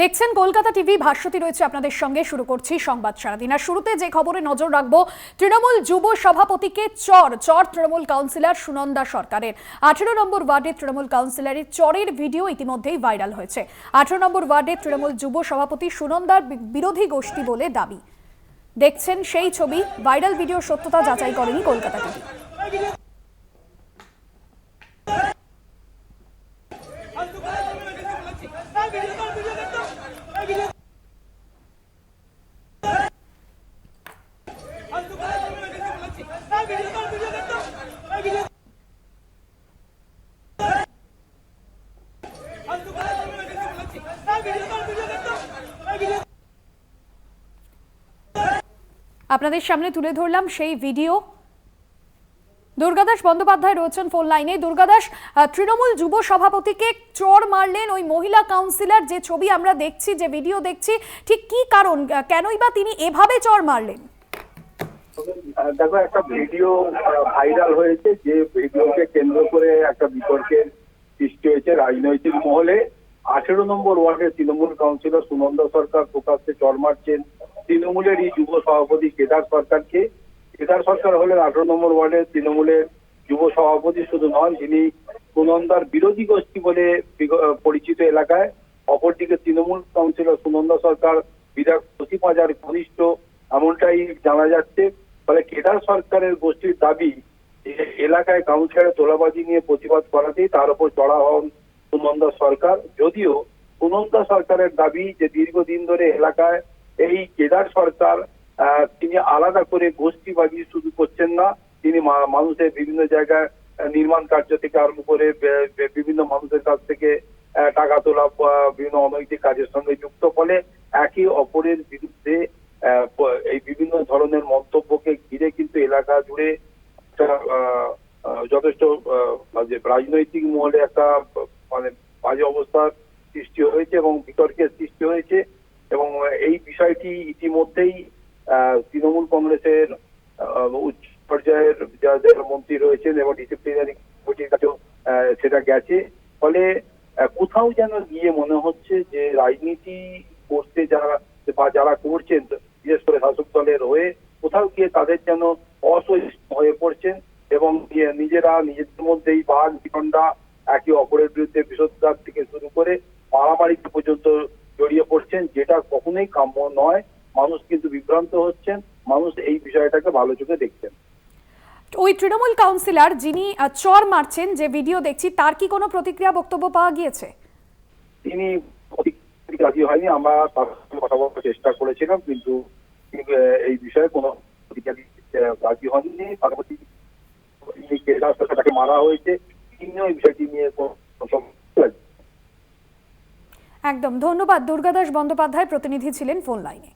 দেখছেন কলকাতা টিভি, ভাস্বতী রয়েছে আপনাদের সঙ্গে। শুরু করছি সংবাদ সারাদিন। আর শুরুতে যে খবরে নজর রাখবো, তৃণমূল যুব সভাপতিকে চর তৃণমূল কাউন্সিলর সুনন্দা সরকারের। 18 নম্বর ওয়ার্ডের তৃণমূল কাউন্সিলরের চরের ভিডিও ইতিমধ্যেই ভাইরাল হয়েছে। 18 নম্বর ওয়ার্ডের তৃণমূল যুব সভাপতি সুনন্দার বিরোধী গোষ্ঠী বলে দাবি। দেখছেন সেই ছবি। ভাইরাল ভিডিওর সত্যতা যাচাই করেনি কলকাতা টিভি। আপনাদের সামনে তুলে ধরলাম সেই ভিডিও। দুর্গাদাস বন্দ্যোপাধ্যায় রয়েছেন ফোন লাইনে। দুর্গাদাস, তৃণমূল যুব সভাপতিকে চোর মারলেন ওই মহিলা কাউন্সিলর, যে ছবি আমরা দেখছি, যে ভিডিও দেখছি, ঠিক কি কারণ, কেনই বা তিনি এভাবে চোর মারলেন? দেখো, একটা ভিডিও ভাইরাল হয়েছে, যে ভিডিওকে কেন্দ্র করে একটা বিতর্কের সৃষ্টি হয়েছে রাজনৈতিক মহলে। 18 নম্বর ওয়ার্ডের তৃণমূল কাউন্সিলর সুনন্দা সরকার প্রকাশ্যে চড় মারছেন তৃণমূলেরই যুব সভাপতি কেদার সরকারকে। কেদার সরকার হলেন 18 নম্বর ওয়ার্ডের তৃণমূলের যুব সভাপতি, শুধু নন, তিনি সুনন্দার বিরোধী গোষ্ঠী বলে পরিচিত এলাকায়। অপরদিকে তৃণমূল কাউন্সিলর সুনন্দা সরকার বিধায়ক সচিব হাজার ঘনিষ্ঠ, এমনটাই জানা যাচ্ছে। ফলে কেদার সরকারের গোষ্ঠীর দাবি, এলাকায় কাউন্সিলরের তোলাবাজি নিয়ে প্রতিবাদ করাতেই তার উপর চড়া হন সুনন্দা সরকার। যদিও সুনন্দা সরকারের দাবি যে দীর্ঘদিন ধরে এলাকায় এই কেদার সরকার তিনি আলাদা করে গোষ্ঠীবাজি শুধু করছেন না, তিনি মানুষের বিভিন্ন জায়গায় নির্মাণ কার্য থেকে আরম্ভ করে বিভিন্ন মানুষের কাছ থেকে টাকা তোলা, বিভিন্ন অনৈতিক কাজের সঙ্গে যুক্ত। ফলে একে অপরের বিরুদ্ধে এই বিভিন্ন ধরনের মন্তব্যকে ঘিরে কিন্তু এলাকা জুড়ে যথেষ্ট রাজনৈতিক মহলে একটা মানে বাজে অবস্থার সৃষ্টি হয়েছে এবং বিতর্কের সৃষ্টি হয়েছে। এবং এই বিষয়টি ইতিমধ্যেই তৃণমূল কংগ্রেসের উচ্চ পর্যায়ের যারা মন্ত্রী রয়েছেন এবং ডিসিপ্লিনারি কমিটির কাছেও সেটা গেছে। ফলে কোথাও যেন গিয়ে মনে হচ্ছে যে রাজনীতি করতে যারা করছেন, বিশেষ করে শাসক দলের হয়ে, কোথাও গিয়ে তাদের যেন অসহিষ্ণু হয়ে পড়ছেন এবং নিজেদের মধ্যেই বাঘ বিতণ্ডা, একে অপরের বিরুদ্ধে বিষোদ্গার থেকে শুরু করে মারামারি পর্যন্ত জড়িয়ে পড়ছেন, যেটা কখনোই কাম্য নয়। মানুষ কিন্তু বিভ্রান্ত হচ্ছেন, মানুষ এই বিষয়টাকে ভালো চোখে দেখছেন। ওই তৃণমূল কাউন্সিলর যিনি চর মারছেন, যে ভিডিও দেখছি, তার কি কোনো প্রতিক্রিয়া, বক্তব্য পাওয়া গিয়েছে? তিনি রাজি হয়নি। আমরা তার সঙ্গে কথা বলার চেষ্টা করেছিলাম, কিন্তু এই বিষয়ে কোনো প্রতিক্রিয়া রাজি হননি। পাশাপাশি তাকে মারা হয়েছে, তিনিও এই বিষয়টি নিয়ে একদম ধন্যবাদ। দুর্গাদাস বন্দ্যোপাধ্যায় প্রতিনিধি ছিলেন ফোন লাইনে।